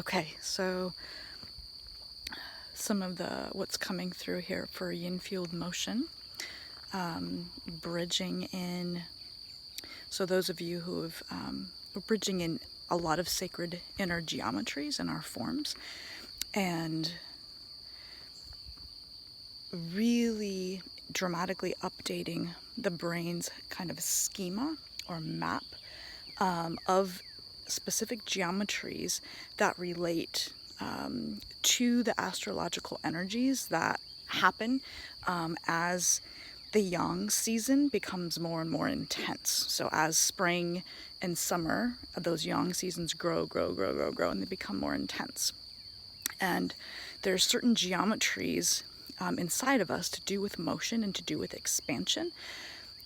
Okay, so some of what's coming through here for Yin-Fueled Motion, bridging in, so those of you who have, bridging in a lot of sacred inner geometries in our forms, and really dramatically updating the brain's kind of schema or map of specific geometries that relate to the astrological energies that happen as the yang season becomes more and more intense. So as spring and summer, those yang seasons grow, and they become more intense. And there's certain geometries inside of us to do with motion and to do with expansion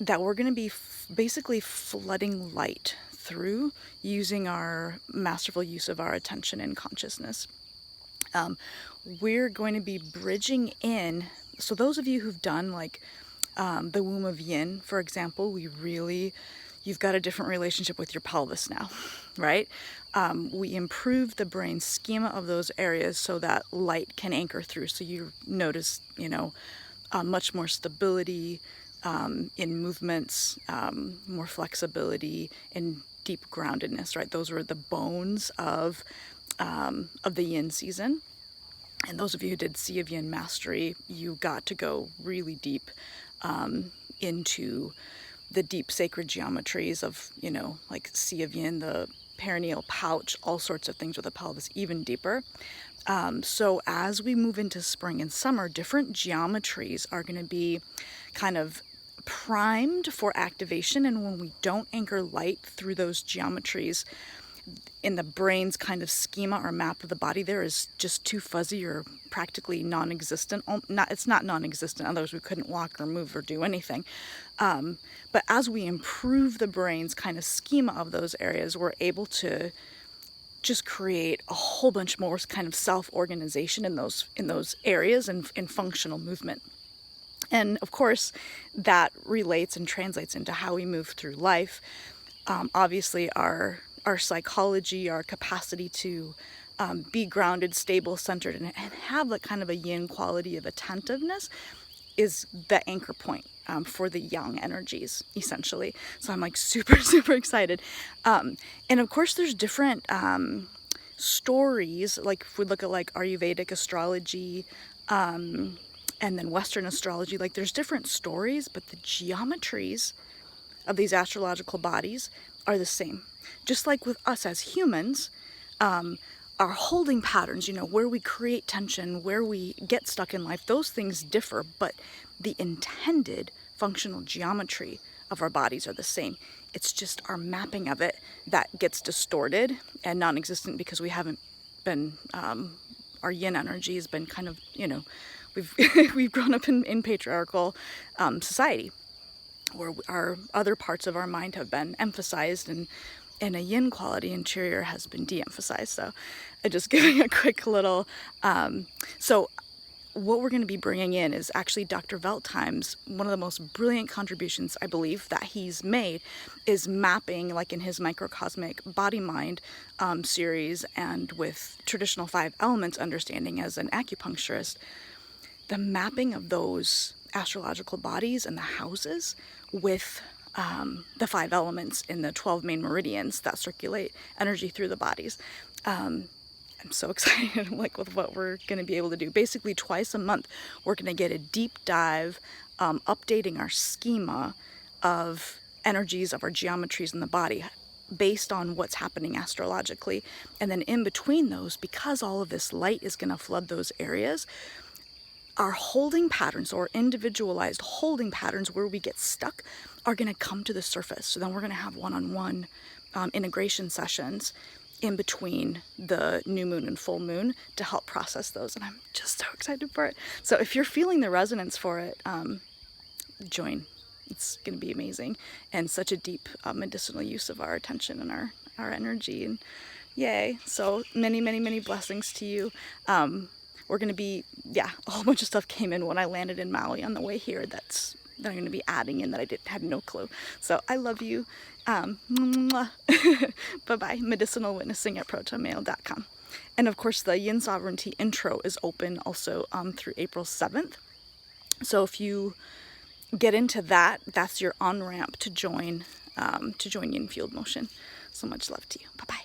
that we're going to be basically flooding light through using our masterful use of our attention and consciousness. We're going to be bridging in. So those of you who've done like the womb of yin, for example, you've got a different relationship with your pelvis now, right? We improve the brain schema of those areas so that light can anchor through. So you notice, much more stability in movements, more flexibility, and deep groundedness, right? Those were the bones of the yin season. And those of you who did Sea of Yin Mastery, you got to go really deep into the deep sacred geometries of, like Sea of Yin, the perineal pouch, all sorts of things with the pelvis, even deeper. So as we move into spring and summer, different geometries are going to be kind of primed for activation. And when we don't anchor light through those geometries in the brain's kind of schema or map of the body, there is just too fuzzy or practically non-existent. It's not non-existent, otherwise we couldn't walk or move or do anything. But as we improve the brain's kind of schema of those areas, we're able to just create a whole bunch more kind of self-organization in those areas and in functional movement. And of course, that relates and translates into how we move through life. Obviously, our psychology, our capacity to be grounded, stable, centered, and have that kind of a yin quality of attentiveness is the anchor point for the yang energies, essentially. So I'm like super, super excited. And of course, there's different stories. Like if we look at like Ayurvedic astrology, and then Western astrology, like there's different stories, but the geometries of these astrological bodies are the same. Just like with us as humans, our holding patterns, where we create tension, where we get stuck in life, those things differ, but the intended functional geometry of our bodies are the same. It's just our mapping of it that gets distorted and non-existent because we haven't been, our yin energy has been kind of, we've grown up in patriarchal society, where our other parts of our mind have been emphasized and a yin quality interior has been de-emphasized. So I'm just giving a quick little, so what we're going to be bringing in is actually Dr. Veltheim's, one of the most brilliant contributions, I believe, that he's made is mapping, like in his microcosmic body-mind series and with traditional 5 elements understanding as an acupuncturist, the mapping of those astrological bodies and the houses with the 5 elements in the 12 main meridians that circulate energy through the bodies. I'm so excited with what we're going to be able to do. Basically twice a month, we're going to get a deep dive, updating our schema of energies of our geometries in the body based on what's happening astrologically. And then in between those, because all of this light is going to flood those areas, our holding patterns or individualized holding patterns where we get stuck are going to come to the surface. So then we're going to have one-on-one integration sessions in between the new moon and full moon to help process those. And I'm just so excited for it. So if you're feeling the resonance for it, join. It's going to be amazing. And such a deep medicinal use of our attention and our energy. And yay. So many, many, many blessings to you. We're going to be, a whole bunch of stuff came in when I landed in Maui on the way here that I'm going to be adding in that I had no clue. So I love you. Bye-bye. Medicinalwitnessing@protonmail.com. And of course, the Yin Sovereignty Intro is open also through April 7th. So if you get into that, that's your on-ramp to join Yin-Fueled Motion. So much love to you. Bye-bye.